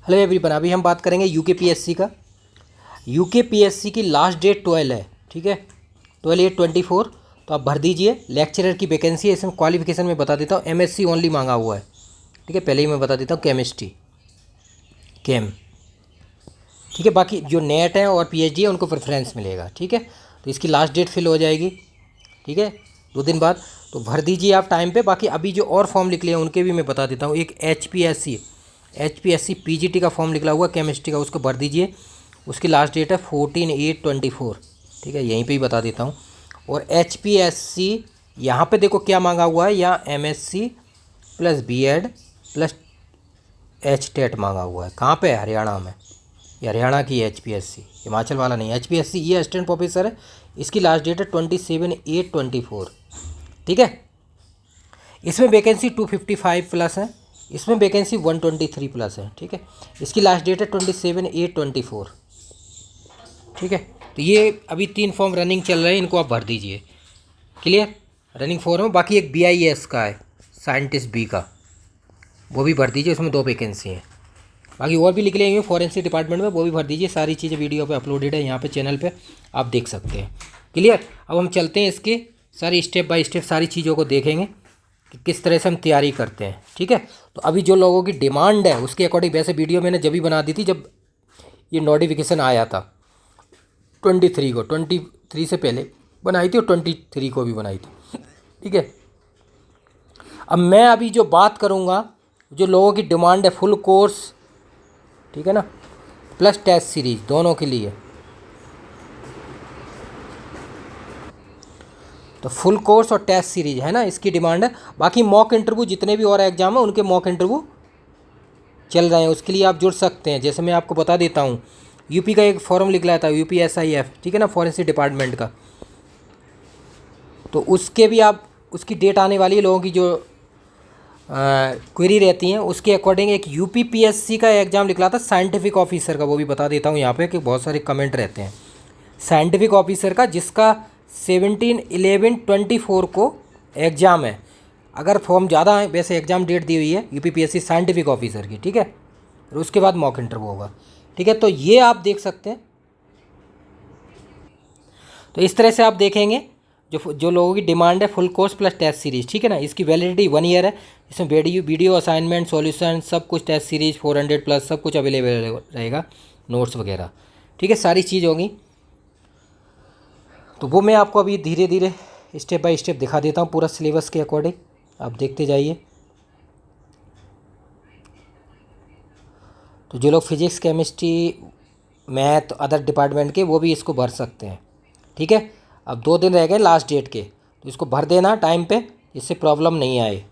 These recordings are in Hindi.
हेलो एवरीवन, अभी हम बात करेंगे यूकेपीएससी का। यूकेपीएससी की लास्ट डेट 12 है, ठीक है, 12/8/24। तो आप भर दीजिए। लेक्चरर की वैकेंसी है, इसमें क्वालिफिकेशन में बता देता हूँ, एमएससी ओनली मांगा हुआ है, ठीक है। पहले ही मैं बता देता हूँ, केमिस्ट्री केम, ठीक है। बाकी जो नेट है और पीएचडी है उनको प्रेफरेंस मिलेगा, ठीक है। तो इसकी लास्ट डेट फिल हो जाएगी, ठीक है, 2 दिन बाद। तो भर दीजिए आप टाइम पे। बाकी अभी जो और फॉर्म निकले हैं उनके भी मैं बता देता हूँ। एक एचपीएससी पीजीटी का फॉर्म निकला हुआ केमिस्ट्री का, उसको भर दीजिए। उसकी लास्ट डेट है 14/8/24, ठीक है, यहीं पे ही बता देता हूँ। और एचपीएससी यहाँ पे देखो क्या मांगा हुआ है, यहाँ MSc plus BEd plus HTET मांगा हुआ है। कहाँ पे है? हरियाणा में। ये हरियाणा की एचपीएससी, हिमाचल वाला नहीं। एचपीएससी ये असिस्टेंट प्रोफेसर है, इसकी लास्ट डेट है 27/8/24, ठीक है। इसमें वैकेंसी 255 प्लस है, इसमें वैकेंसी 123 प्लस है, ठीक है। इसकी लास्ट डेट है 27/8/24, ठीक है। तो ये अभी 3 फॉर्म रनिंग चल रहे हैं, इनको आप भर दीजिए। क्लियर? रनिंग फॉर्म है। बाकी एक बीआईएस का है, साइंटिस्ट बी का, वो भी भर दीजिए, उसमें 2 वैकेंसी हैं। बाकी और भी निकले हुए फॉरेंसिक डिपार्टमेंट में, वो भी भर दीजिए। सारी चीज़ें वीडियो पे अपलोडेड है, यहाँ पे चैनल पे आप देख सकते हैं। क्लियर? अब हम चलते हैं, इसके सारी स्टेप बाय स्टेप सारी चीज़ों को देखेंगे कि किस तरह से हम तैयारी करते हैं, ठीक है। तो अभी जो लोगों की डिमांड है उसके अकॉर्डिंग, वैसे वीडियो मैंने जब भी बना दी थी जब ये नोटिफिकेशन आया था 23 को, 23 से पहले बनाई थी और 23 को भी बनाई थी, ठीक है। अब मैं अभी जो बात करूँगा, जो लोगों की डिमांड है फुल कोर्स, ठीक है ना, प्लस टेस्ट सीरीज दोनों के लिए। तो फुल कोर्स और टेस्ट सीरीज है ना, इसकी डिमांड है। बाकी मॉक इंटरव्यू जितने भी और एग्जाम है उनके मॉक इंटरव्यू चल रहे हैं, उसके लिए आप जुड़ सकते हैं। जैसे मैं आपको बता देता हूँ, यूपी का एक फॉर्म निकला था, यूपीएसआईएफ, ठीक है ना, फॉरेंसिक डिपार्टमेंट का। तो उसके भी आप, उसकी डेट आने वाली है। लोगों की जो क्वेरी रहती हैं उसके अकॉर्डिंग एक यूपीपीएससी का एग्ज़ाम निकला था साइंटिफिक ऑफिसर का, वो भी बता देता हूँ यहाँ पे कि बहुत सारे कमेंट रहते हैं। साइंटिफिक ऑफिसर का, जिसका 17/11/24 को एग्ज़ाम है। अगर फॉर्म ज़्यादा है, वैसे एग्ज़ाम डेट दी हुई है यूपीपीएससी साइंटिफिक ऑफिसर की, ठीक है। और उसके बाद मॉक इंटरव्यू होगा, ठीक है। तो ये आप देख सकते हैं। तो इस तरह से आप देखेंगे जो लोगों की डिमांड है full course plus test series, ठीक है ना। इसकी वैलिडिटी 1 ईयर है। इसमें वीडियो असाइनमेंट, सॉल्यूशन सब कुछ, टेस्ट सीरीज 400 प्लस सब कुछ अवेलेबल रहेगा, नोट्स वगैरह, ठीक है, सारी चीज़ होगी। तो वो मैं आपको अभी धीरे धीरे स्टेप बाय स्टेप दिखा देता हूँ, पूरा सिलेबस के अकॉर्डिंग आप देखते जाइए। तो जो लोग physics, chemistry, math, other department के, वो भी इसको भर सकते हैं, ठीक है। अब 2 दिन रह गए लास्ट डेट के, तो इसको भर देना टाइम पे, इससे प्रॉब्लम नहीं आए।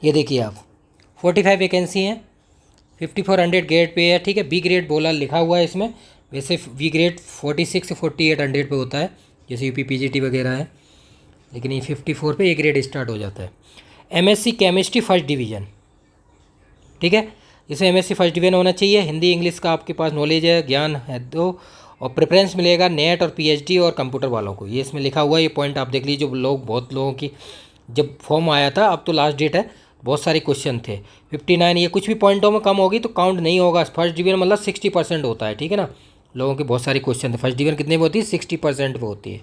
ये देखिए आप, 45 वैकेंसी हैं, 5400 ग्रेड पे है, ठीक है। बी ग्रेड बोला लिखा हुआ है इसमें, वैसे बी ग्रेड 46 से 4800 पे होता है, जैसे यूपी पीजीटी वगैरह है, लेकिन ये 54 पे ए ग्रेड स्टार्ट हो जाता है। एमएससी केमिस्ट्री फर्स्ट डिवीज़न, ठीक है। इसमें एमएससी फर्स्ट डिवीज़न होना चाहिए। हिंदी इंग्लिश का आपके पास नॉलेज है, ज्ञान है तो, और प्रेफरेंस मिलेगा नेट और पीएचडी और कंप्यूटर वालों को, ये इसमें लिखा हुआ है। ये पॉइंट आप देख लीजिए। जो लोग, बहुत लोगों की जब फॉर्म आया था, अब तो लास्ट डेट है, बहुत सारे क्वेश्चन थे 59, ये कुछ भी पॉइंटों में कम होगी तो काउंट नहीं होगा। फर्स्ट डिवीज़न मतलब 60% होता है, ठीक है ना। लोगों के बहुत सारे क्वेश्चन थे। फर्स्ट डिवीज़न कितने पे होती है? 60% पे होती है।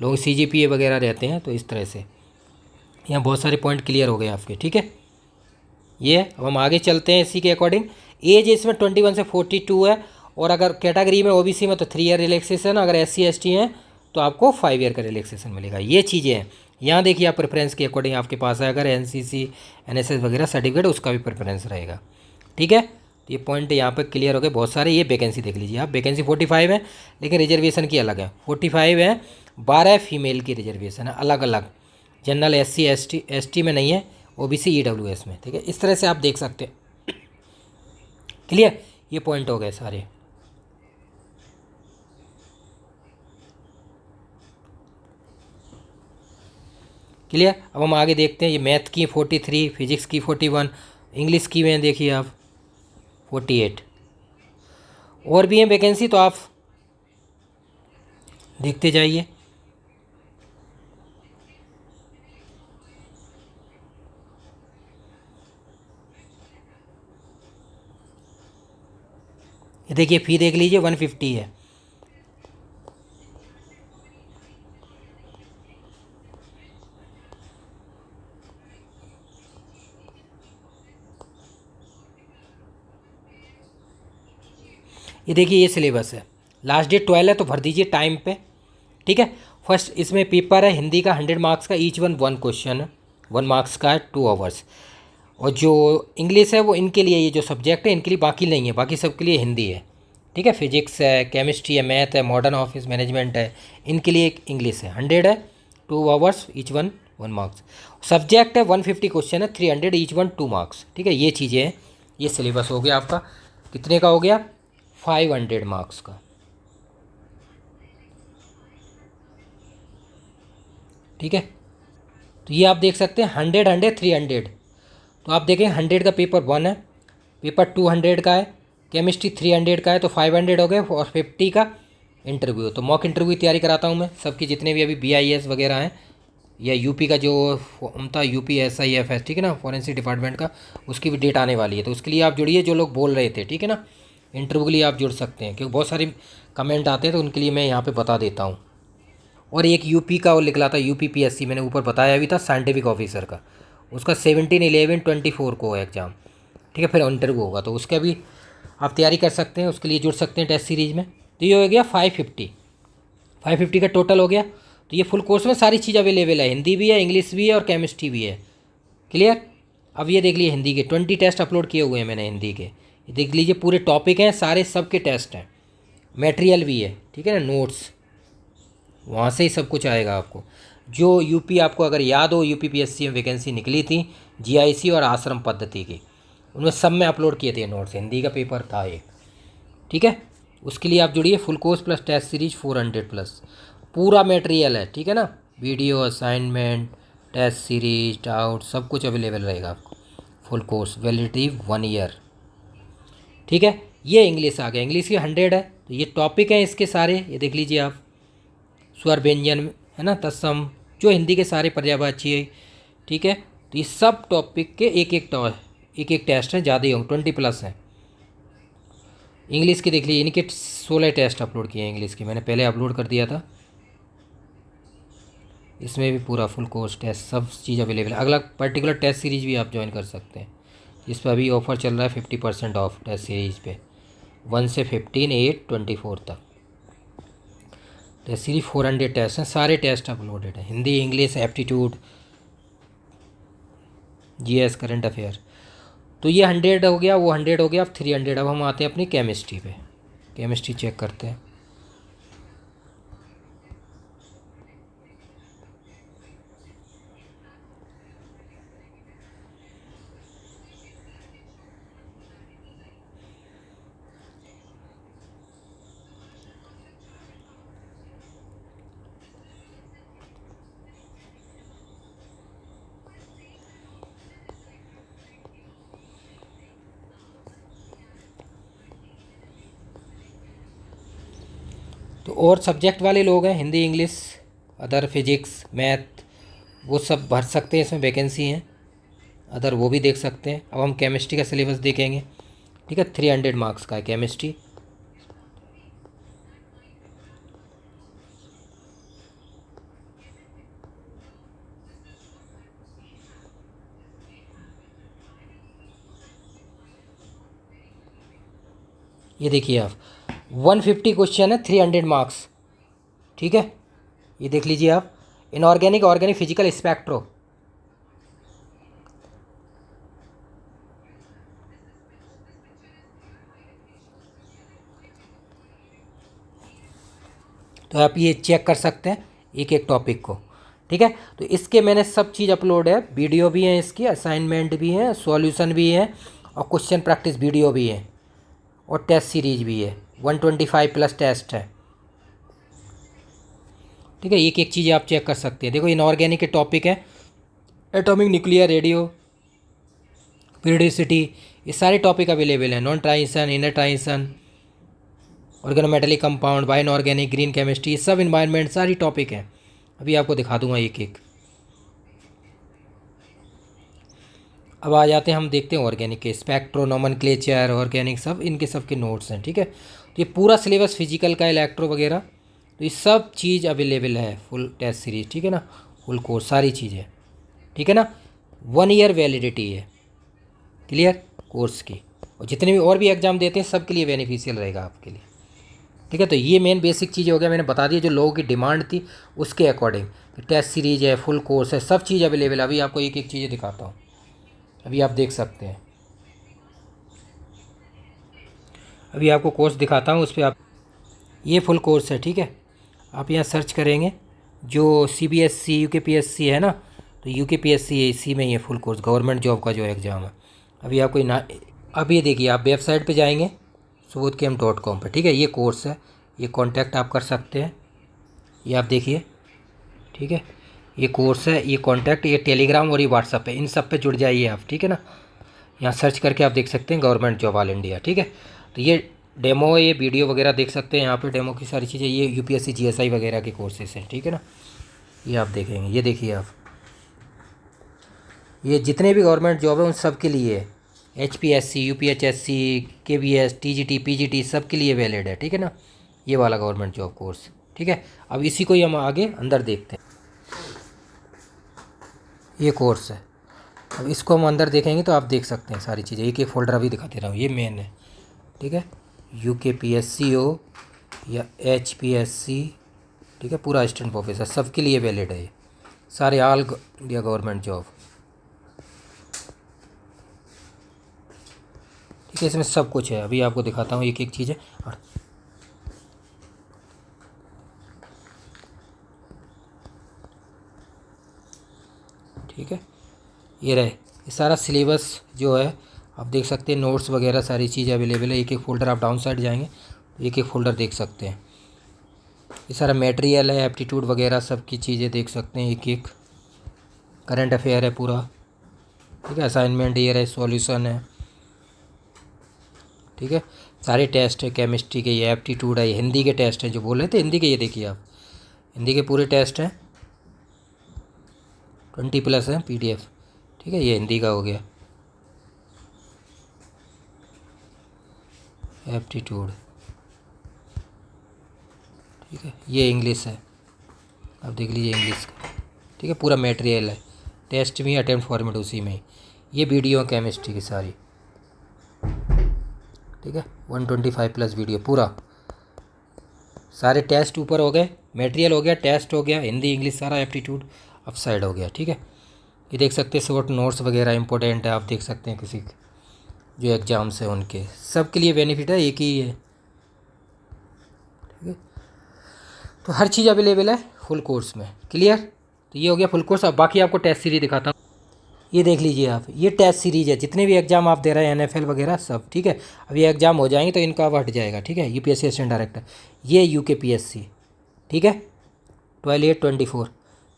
लोग सीजीपीए वगैरह रहते हैं, तो इस तरह से यहाँ बहुत सारे पॉइंट क्लियर हो गए आपके, ठीक है। ये अब हम आगे चलते हैं इसी के अकॉर्डिंग। एज इसमें 21 से 42 है, और अगर कैटेगरी में ओबीसी में तो 3 ईयर रिलैक्सेशन, अगर एससी एसटी हैं तो आपको 5 ईयर का रिलैक्सेशन मिलेगा। ये चीज़ें हैं। यहाँ देखिए आप प्रेफरेंस के अकॉर्डिंग आपके पास है, अगर एनसीसी एनएसएस वगैरह सर्टिफिकेट, उसका भी प्रेफरेंस रहेगा, ठीक है। तो ये पॉइंट यहाँ पर क्लियर हो गए बहुत सारे। ये वैकेंसी देख लीजिए आप, वैकेंसी 45 है, लेकिन रिजर्वेशन की अलग है। 45 है, 12 फीमेल की रिजर्वेशन है अलग अलग, जनरल एससी एसटी में नहीं है, ओबीसी ईडब्ल्यूएस में, ठीक है। इस तरह से आप देख सकते हैं। क्लियर? ये पॉइंट हो गए सारे। क्लियर? अब हम आगे देखते हैं। ये मैथ की 43, फिजिक्स की 41, इंग्लिश की में देखिए आप 48, और भी हैं वैकेंसी, तो आप देखते जाइए। ये देखिए फ़ी देख लीजिए 150 है। ये देखिए ये सिलेबस है, लास्ट डेट 12 है तो भर दीजिए टाइम पे। ठीक है। फर्स्ट इसमें पेपर है हिंदी का 100 मार्क्स का, ईच वन क्वेश्चन है, 1 मार्क्स का है, 2 आवर्स। और जो इंग्लिश है वो इनके लिए, ये जो सब्जेक्ट है इनके लिए, बाकी नहीं है, बाकी सबके लिए हिंदी है। ठीक है। फिजिक्स है, केमिस्ट्री है, मैथ है, मॉडर्न ऑफिस मैनेजमेंट है, इनके लिए एक इंग्लिश है। 100 है, 2 hours, each one 1 marks. Subject है 150 क्वेश्चन है, 300, ईच वन 2 मार्क्स। ठीक है। ये चीज़ें हैं, ये सिलेबस हो गया आपका। कितने का हो गया? 500 मार्क्स का। ठीक है। तो ये आप देख सकते हैं 100, 100, 300। तो आप देखें 100 का पेपर 1 है, पेपर 200 का है, केमिस्ट्री 300 का है, तो 500 हो गए, और 50 का इंटरव्यू। तो मॉक इंटरव्यू तैयारी कराता हूँ मैं सबकी, जितने भी अभी BIS वगैरह हैं, या यूपी का जो फॉर्म था, UP SIFS, ठीक है ना, फॉरेंसिक डिपार्टमेंट का, उसकी भी डेट आने वाली है। तो उसके लिए आप जुड़िए, जो लोग बोल रहे थे, ठीक है ना, इंटरव्यू के लिए आप जुड़ सकते हैं, क्योंकि बहुत सारे कमेंट आते हैं, तो उनके लिए मैं यहाँ पे बता देता हूँ। और एक यूपी का और निकला था, UPPSC, मैंने ऊपर बताया भी था, साइंटिफिक ऑफिसर का, उसका 17/11/24 को है एग्ज़ाम। ठीक है। फिर इंटरव्यू होगा, तो उसका भी आप तैयारी कर सकते हैं, उसके लिए जुड़ सकते हैं टेस्ट सीरीज़ में। तो ये हो गया 550 का टोटल हो गया। तो ये फुल कोर्स में सारी चीज़ अवेलेबल है, हिंदी भी है, इंग्लिश भी है, और केमिस्ट्री भी है। क्लियर। अब ये देख लीजिए हिंदी के 20 टेस्ट अपलोड किए हुए हैं मैंने हिंदी के, ये देख लीजिए पूरे टॉपिक हैं सारे, सब के टेस्ट हैं, मटेरियल भी है। ठीक है ना, नोट्स वहाँ से ही सब कुछ आएगा आपको। जो यूपी आपको अगर याद हो, UPPSC में वैकेंसी निकली थी GIC और आश्रम पद्धति की, उनमें सब में अपलोड किए थे नोट्स, हिंदी का पेपर था एक। ठीक है। उसके लिए आप जुड़िए, full course plus test series 400 plus पूरा मटेरियल है। ठीक है ना, video, assignment, test series, doubt, सब कुछ अवेलेबल रहेगा आपको। Full course, validity 1 year. ठीक है। ये इंग्लिश आ गया, इंग्लिश की 100 है। तो ये टॉपिक हैं इसके सारे, ये देख लीजिए आप, स्वर व्यंजन है ना, तत्सम, जो हिंदी के सारे पर्यायवाची। ठीक है। तो ये सब टॉपिक के एक एक टेस्ट हैं, ज़्यादा ही होंगे, 20 प्लस हैं। इंग्लिश के देख लीजिए, इनके 16 टेस्ट अपलोड किए हैं इंग्लिश के, मैंने पहले अपलोड कर दिया था। इसमें भी पूरा फुल कोर्स टेस्ट सब चीज़ अवेलेबल है। अगला पर्टिकुलर टेस्ट सीरीज भी आप ज्वाइन कर सकते हैं, इस पर अभी ऑफर चल रहा है 50% ऑफ टेस्ट सीरीज पे, 1 से 15/8/24 तक। टेस्ट सीरीज 400 टेस्ट हैं, सारे टेस्ट अपलोडेड हैं, Hindi, English, aptitude, GS, current affair. तो ये 100 हो गया, वो 100 हो गया, अब 300। अब हम आते हैं अपनी केमिस्ट्री पे, केमिस्ट्री चेक करते हैं। तो और सब्जेक्ट वाले लोग हैं, Hindi, English, other, physics, math, वो सब भर सकते हैं, इसमें वैकेंसी हैं। अदर वो भी देख सकते हैं। अब हम केमिस्ट्री का सिलेबस देखेंगे। ठीक है। 300 मार्क्स का है केमिस्ट्री। ये देखिए आप, 150 क्वेश्चन है, 300 मार्क्स। ठीक है। ये देख लीजिए आप, इनऑर्गेनिक, ऑर्गेनिक, फिजिकल, स्पेक्ट्रो। तो आप ये चेक कर सकते हैं एक एक टॉपिक को। ठीक है। तो इसके मैंने सब चीज़ अपलोड है, वीडियो भी है इसकी, असाइनमेंट भी है, सॉल्यूशन भी है, और क्वेश्चन प्रैक्टिस वीडियो भी है, और टेस्ट सीरीज भी है, 125 प्लस टेस्ट है। ठीक है। एक एक चीज़ आप चेक कर सकते हैं। देखो इनऑर्गेनिक के टॉपिक है, एटॉमिक, न्यूक्लियर, रेडियो, पीरियोडिसिटी, ये सारे टॉपिक अवेलेबल हैं। Non transition, inner transition, organometallic compound, bio inorganic, green chemistry, सब इन्वायरमेंट, सारी टॉपिक हैं। अभी आपको दिखा दूंगा एक एक। अब आ जाते हैं, हम देखते हैं ऑर्गेनिक के स्पेक्ट्रो, नोमेनक्लेचर, ऑर्गेनिक, सब इनके सब के नोट्स हैं। ठीक है, तो ये पूरा सिलेबस फिजिकल का, इलेक्ट्रो वगैरह, तो ये सब चीज़ अवेलेबल है फुल टेस्ट सीरीज। ठीक है ना, फुल कोर्स सारी चीज़ें। ठीक है ना, 1 ईयर वैलिडिटी है, क्लियर कोर्स की। और जितने भी और भी एग्ज़ाम देते हैं सबके लिए बेनिफिशियल रहेगा आपके लिए। ठीक है, तो ये मेन बेसिक चीज़ हो गया, मैंने बता दिया जो लोगों की डिमांड थी उसके अकॉर्डिंग। टेस्ट सीरीज है, फुल कोर्स है, सब चीज़ अवेलेबल है। अभी आपको एक एक चीज़ें दिखाता हूँ, अभी आप देख सकते हैं। अभी आपको कोर्स दिखाता हूँ, उस पर आप, ये फुल कोर्स है। ठीक है, आप यहाँ सर्च करेंगे जो CBSC UKPSC है ना, तो UKPSC है, इसी में ये फुल कोर्स गवर्नमेंट जॉब का जो एग्ज़ाम है। अभी आपको ना, अब ये देखिए, आप वेबसाइट पे जाएंगे subodhkm.com पर। ठीक है, ये कोर्स है, ये कांटेक्ट आप कर सकते हैं, ये आप देखिए। ठीक है, ये कोर्स है, ये कांटेक्ट, ये टेलीग्राम और ये व्हाट्सअप है, इन सब पे जुड़ जाइए आप। ठीक है ना, यहाँ सर्च करके आप देख सकते हैं गवर्नमेंट जॉब ऑल इंडिया। ठीक है, तो ये डेमो, ये वीडियो वगैरह देख सकते हैं यहाँ पे, डेमो की सारी चीज़ें, ये UPSC GSI वगैरह के कोर्सेस हैं। ठीक है ना, ये आप देखेंगे, ये देखिए आप, ये जितने भी गवर्नमेंट जॉब है उन सब के लिए है। HPSC, UPHSC, KVS, TGT, PGT सब के लिए वैलिड है। ठीक है ना, ये वाला गवर्नमेंट जॉब कोर्स। ठीक है, अब इसी को ही हम आगे अंदर देखते हैं। ये कोर्स है, अब इसको हम अंदर देखेंगे तो आप देख सकते हैं सारी चीज़ें। एक एक फोल्डर अभी दिखा दे रहा हूँ, ये मेन है। ठीक है, UKPSC हो या HPSC, ठीक है, पूरा असिस्टेंट प्रोफेसर सबके लिए वैलिड है ये, सारे ऑल इंडिया गवर्नमेंट जॉब। ठीक है, इसमें सब कुछ है, अभी आपको दिखाता हूँ एक एक चीज़ है। और ठीक है, ये रहे, ये सारा सिलेबस जो है आप देख सकते हैं, नोट्स वगैरह सारी चीज़ अवेलेबल है। एक एक फ़ोल्डर, आप डाउन साइड जाएंगे तो एक एक फ़ोल्डर देख सकते हैं। ये सारा मटेरियल है, एप्टीट्यूड वगैरह सब की चीज़ें देख सकते हैं, एक एक करंट अफेयर है पूरा। ठीक है, असाइनमेंट ये है, सॉल्यूशन है। ठीक है, सारे टेस्ट है, केमिस्ट्री के, ये एप्टीट्यूड है, ये हिंदी के टेस्ट हैं जो बोल रहे थे हिंदी के, ये देखिए आप, हिंदी के पूरे टेस्ट हैं, 20+ हैं PDF। ठीक है, ये हिंदी का हो गया, एप्टीट्यूड। ठीक है, ये इंग्लिश है, आप देख लीजिए इंग्लिश का। ठीक है, पूरा मटेरियल है, टेस्ट भी अटेम्प्ट फॉर्मेट उसी में ही। ये वीडियो केमिस्ट्री की सारी। ठीक है, 125+ वीडियो पूरा, सारे टेस्ट ऊपर हो गए, मटेरियल हो गया, टेस्ट हो गया, हिंदी इंग्लिश सारा, एप्टीट्यूड अप साइड हो गया। ठीक है, ये देख सकते हैं शॉर्ट नोट्स वगैरह इंपॉर्टेंट है, आप देख सकते हैं किसी जो एग्ज़ाम्स है उनके, सब के लिए बेनिफिट है, एक ही है। ठीक है, तो हर चीज़ अवेलेबल है फुल कोर्स में, क्लियर। तो ये हो गया फुल कोर्स। अब बाकी आपको टेस्ट सीरीज दिखाता हूँ, ये देख लीजिए आप, ये टेस्ट सीरीज है, जितने भी एग्जाम आप दे रहे हैं NFL वगैरह सब। ठीक है, अब ये एग्जाम हो जाएंगे तो इनका अब हट जाएगा। ठीक है, UPSC असिस्टेंट डायरेक्टर, ये UKPSC। ठीक है, 12/8/24।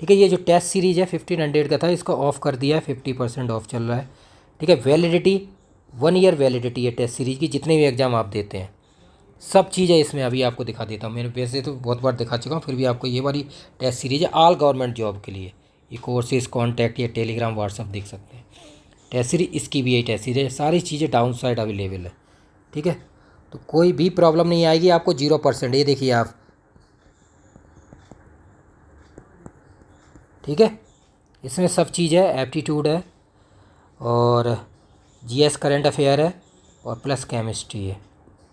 ठीक है, ये जो टेस्ट सीरीज है 1500 का था, इसको ऑफ़ कर दिया है, 50% ऑफ चल रहा है। ठीक है, वैलिडिटी 1 ईयर वैलिडिटी है टेस्ट सीरीज की, जितने भी एग्ज़ाम आप देते हैं सब चीज़ें इसमें। अभी आपको दिखा देता हूँ, मैंने वैसे तो बहुत बार दिखा चुका हूँ, फिर भी आपको ये वाली टेस्ट सीरीज है ऑल गवर्नमेंट जॉब के लिए। ये कोर्सेज, कॉन्टैक्ट, ये टेलीग्राम, व्हाट्सअप देख सकते हैं। टेस्ट सीरीज इसकी भी यही टेस्ट सीरीज है, सारी चीज़ें डाउन साइड अवेलेबल है। ठीक है, तो कोई भी प्रॉब्लम नहीं आएगी आपको, 0%। ये देखिए आप, ठीक है, इसमें सब चीज़ है, एप्टीट्यूड है और GS करंट अफेयर है और प्लस केमिस्ट्री है,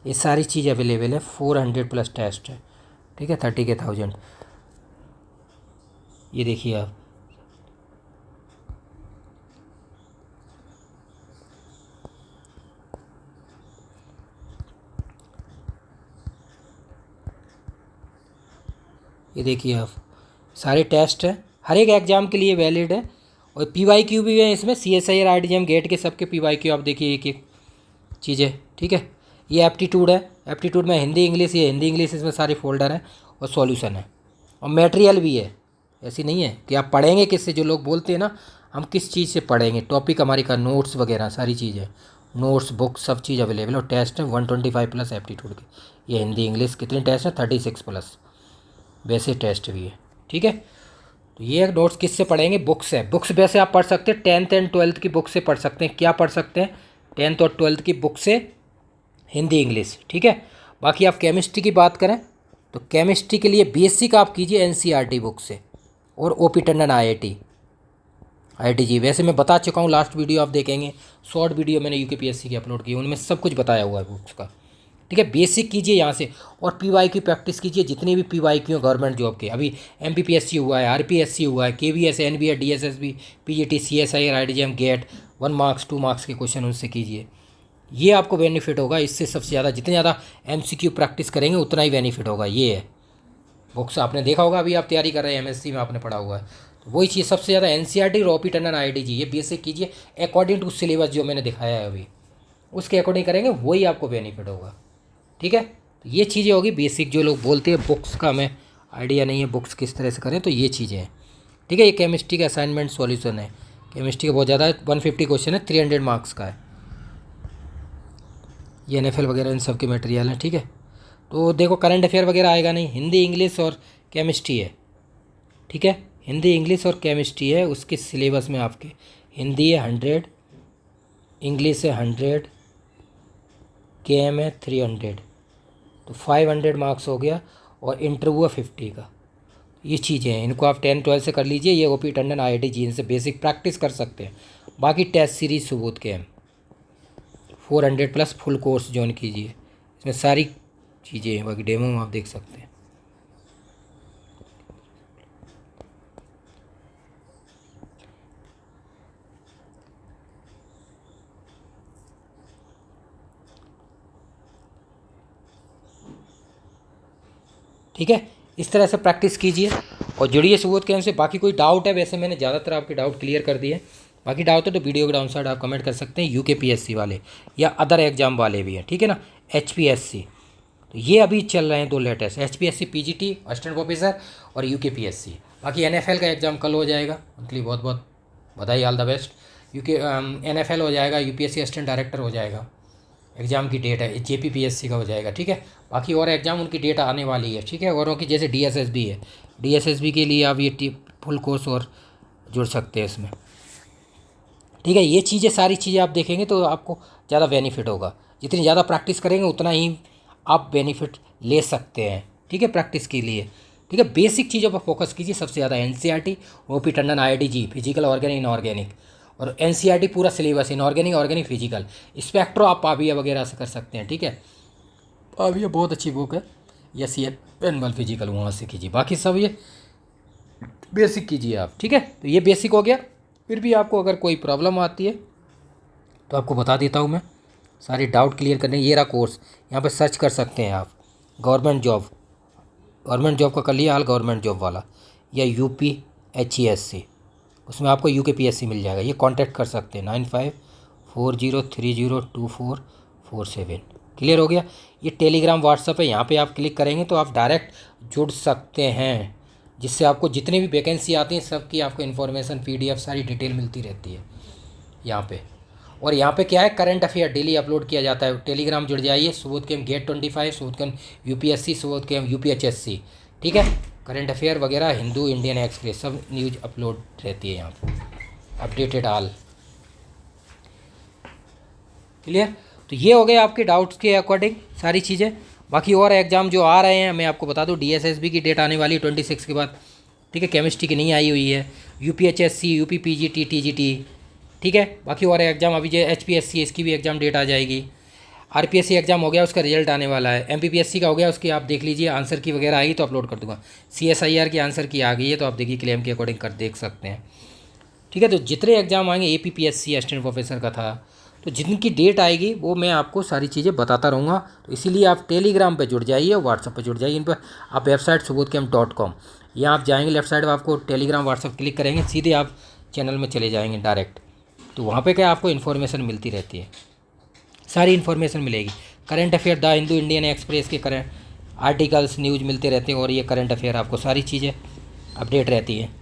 ये सारी चीज़ अवेलेबल है। 400+ टेस्ट है। ठीक है, 30,000। ये देखिए आप, ये देखिए आप, सारे टेस्ट हैं, हर एक एग्ज़ाम के लिए वैलिड है। और PYQ भी है इसमें, CSIR, RDGM, गेट के सबके PYQ आप देखिए, एक एक चीज़ें। ठीक है, ये एप्टीट्यूड है, एप्टीट्यूड में हिंदी इंग्लिश, ये हिंदी इंग्लिश इसमें सारे फोल्डर हैं और सॉल्यूशन है और मटेरियल भी है। ऐसी नहीं है कि आप पढ़ेंगे किससे, जो लोग बोलते हैं ना हम किस चीज़ से पढ़ेंगे, टॉपिक हमारी का, नोट्स वगैरह सारी चीज़ें, नोट्स बुक सब चीज़ अवेलेबल और टेस्ट है 125+ एप्टीट्यूड के। ये हिंदी इंग्लिश कितने टेस्ट हैं, 36 प्लस बेसिक टेस्ट भी है। ठीक है, तो ये नोट्स किससे पढ़ेंगे, बुक्स है। बुक्स वैसे आप पढ़ सकते हैं 10th एंड 12th की बुक से पढ़ सकते हैं। क्या पढ़ सकते हैं, 10th और 12th की बुक से हिंदी इंग्लिश। ठीक है, बाकी आप केमिस्ट्री की बात करें तो केमिस्ट्री के लिए बेसिक आप कीजिए एनसीईआरटी बुक से और ओपी टंडन आईआईटी जी। वैसे मैं बता चुका हूँ, लास्ट वीडियो आप देखेंगे, शॉर्ट वीडियो मैंने यूकेपीएससी की अपलोड की, उनमें सब कुछ बताया हुआ है बुक्स का। ठीक है, बेसिक कीजिए यहाँ से और पीवाई की प्रैक्टिस कीजिए, जितनी भी पीवाई की हो गवर्नमेंट जॉब के। अभी एमपीपीएससी हुआ है, आरपीएससी हुआ है, KVS, NBA, DSSB, PGT, CSIR, IDGM, GATE, 1 marks 2 marks के क्वेश्चन उनसे कीजिए। ये आपको बेनिफिट होगा इससे सबसे ज़्यादा। जितने ज़्यादा एमसीक्यू प्रैक्टिस करेंगे उतना ही बेनिफिट होगा। ये है बुक्स, आपने देखा होगा, अभी आप तैयारी कर रहे हैं एमएससी में, आपने पढ़ा हुआ है, तो वही चीज़ सबसे ज़्यादा एनसीईआरटी और ओपी टंडन आईआईटी जी, ये बेसिक कीजिए अकॉर्डिंग टू सिलेबस जो मैंने दिखाया है अभी, उसके अकॉर्डिंग करेंगे, वही आपको बेनिफिट होगा। ठीक है, तो ये चीज़ें होगी बेसिक। जो लोग बोलते हैं बुक्स का हमें आइडिया नहीं है बुक्स किस तरह से करें, तो ये चीज़ें हैं। ठीक है, ये केमिस्ट्री का असाइनमेंट सॉल्यूशन है। केमिस्ट्री का बहुत ज़्यादा है, 150 क्वेश्चन है, 300 मार्क्स का है। ये एनएफएल वगैरह इन सब के मटेरियल हैं। ठीक है, तो देखो करंट अफेयर वगैरह आएगा नहीं, हिंदी इंग्लिश और केमिस्ट्री है। ठीक है, हिंदी इंग्लिश और केमिस्ट्री है, उसके सिलेबस में आपके हिंदी है 100, इंग्लिश है 100, केएम है 300, तो 500 मार्क्स हो गया, और इंटरव्यू है 50 का। ये चीज़ें हैं, इनको आप 10-12 से कर लीजिए। ये ओपी टंडन आईआईटी जी, इनसे बेसिक प्रैक्टिस कर सकते हैं। बाकी टेस्ट सीरीज सुबोध के हैं, 400 प्लस फुल कोर्स ज्वाइन कीजिए, इसमें सारी चीज़ें हैं। बाकी डेमो में आप देख सकते हैं। ठीक है, इस तरह से प्रैक्टिस कीजिए और जुड़िए सुबोध के से। बाकी कोई डाउट है, वैसे मैंने ज़्यादातर आपके डाउट क्लियर कर दिए। बाकी डाउट है तो वीडियो के डाउन साइड आप कमेंट कर सकते हैं, यूकेपीएससी वाले या अदर एग्जाम वाले भी हैं। ठीक है ना, एचपीएससी, तो ये अभी चल रहे हैं 2 latest, HPSC PGT assistant professor और यूकेपीएससी। बाकी एनएफएल का एग्ज़ाम कल हो जाएगा, उनके लिए बहुत बहुत बधाई, ऑल द बेस्ट। एनएफएल हो जाएगा, यूपीएससी असिस्टेंट डायरेक्टर हो जाएगा, एग्ज़ाम की डेट है, जेपीपीएससी का हो जाएगा। ठीक है, बाकी और एग्ज़ाम उनकी डेट आने वाली है। ठीक है, औरों की जैसे डीएसएसबी है, डीएसएसबी के लिए आप ये फुल कोर्स और जुड़ सकते हैं इसमें। ठीक है, ये चीज़ें सारी चीज़ें आप देखेंगे तो आपको ज़्यादा बेनिफिट होगा। जितनी ज़्यादा प्रैक्टिस करेंगे उतना ही आप बेनिफिट ले सकते हैं। ठीक है, प्रैक्टिस के लिए। ठीक है, बेसिक चीज़ों पर फोकस कीजिए सबसे ज़्यादा। NCERT, OP Tandon IIT JEE, physical, organic, inorganic, और एनसीईआरटी पूरा syllabus inorganic, organic, physical. Spectro आप पाविया वगैरह से कर सकते हैं। ठीक है, पाविया बहुत अच्छी बुक है, या सी एनमल फिजिकल, वहाँ से कीजिए। बाकी सब ये बेसिक कीजिए आप। ठीक है, तो ये बेसिक हो गया। फिर भी आपको अगर कोई प्रॉब्लम आती है तो आपको बता देता हूँ मैं, सारी डाउट क्लियर करने। ये रहा कोर्स, यहाँ पर सर्च कर सकते हैं आप, गवर्नमेंट जॉब का कर लिया हाल, गवर्नमेंट जॉब वाला, या यूपीएचईएससी, उसमें आपको यूकेपीएससी मिल जाएगा। ये कांटेक्ट कर सकते हैं 9540302447। क्लियर हो गया। ये टेलीग्राम व्हाट्सअप है, यहाँ पे आप क्लिक करेंगे तो आप डायरेक्ट जुड़ सकते हैं, जिससे आपको जितने भी वैकेंसी आती हैं सबकी आपको इन्फॉर्मेशन, पीडीएफ, सारी डिटेल मिलती रहती है यहाँ पे। और यहाँ पे क्या है, करंट अफेयर डेली अपलोड किया जाता है। टेलीग्राम जुड़ जाइए, सुबोध के गेट 25, सुबोध के यूपीएससी, सुबोध के यूपीएचएससी। ठीक है, करंट अफेयर वगैरह, हिंदू, इंडियन एक्सप्रेस, सब न्यूज़ अपलोड रहती है यहाँ पर, अपडेटेड ऑल। क्लियर, तो ये हो गए आपके डाउट्स के अकॉर्डिंग सारी चीज़ें। बाकी और एग्ज़ाम जो आ रहे हैं मैं आपको बता दूं, डीएसएसबी की डेट आने वाली है 26 के बाद। ठीक है, केमिस्ट्री की नहीं आई हुई है, यूपीएचएससी, यूपीपीजीटी, टीजीटी। ठीक है, बाकी और एग्ज़ाम अभी जो एचपीएससी, इसकी भी एग्ज़ाम डेट आ जाएगी। आरपीएससी एग्ज़ाम हो गया, उसका रिजल्ट आने वाला है। एमपीपीएससी का हो गया, उसकी आप देख लीजिए, आंसर की वगैरह आएगी तो अपलोड कर दूँगा। सीएसआईआर की आंसर की आ गई है तो आप देखिए क्लेम के अकॉर्डिंग कर देख सकते हैं। ठीक है, तो जितने एग्ज़ाम आएंगे, एपीपीएससी असिस्टेंट प्रोफेसर का था, तो जिनकी डेट आएगी वो मैं आपको सारी चीज़ें बताता रहूँगा। तो इसीलिए आप टेलीग्राम पे जुड़ जाइए और व्हाट्सअप पे जुड़ जाइए। इन पर आप वेबसाइट subothkam.com, यहाँ आप जाएंगे, लेफ्ट साइड में आपको टेलीग्राम व्हाट्सअप क्लिक करेंगे, सीधे आप चैनल में चले जाएंगे डायरेक्ट। तो वहाँ पे क्या आपको इन्फॉर्मेशन मिलती रहती है, सारी इन्फॉर्मेशन मिलेगी। Current affair, the Hindu, Indian express के करंट आर्टिकल्स, न्यूज़ मिलते रहते हैं, और ये करंट अफेयर आपको सारी चीज़ें अपडेट रहती हैं।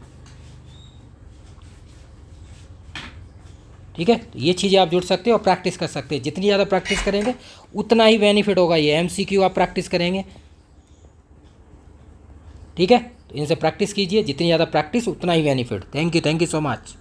ठीक है, तो ये चीज़ें आप जुड़ सकते हो और प्रैक्टिस कर सकते हैं। जितनी ज़्यादा प्रैक्टिस करेंगे उतना ही बेनिफिट होगा। ये एमसीक्यू आप प्रैक्टिस करेंगे, ठीक है, तो इनसे प्रैक्टिस कीजिए। जितनी ज़्यादा प्रैक्टिस उतना ही benefit. Thank you so much.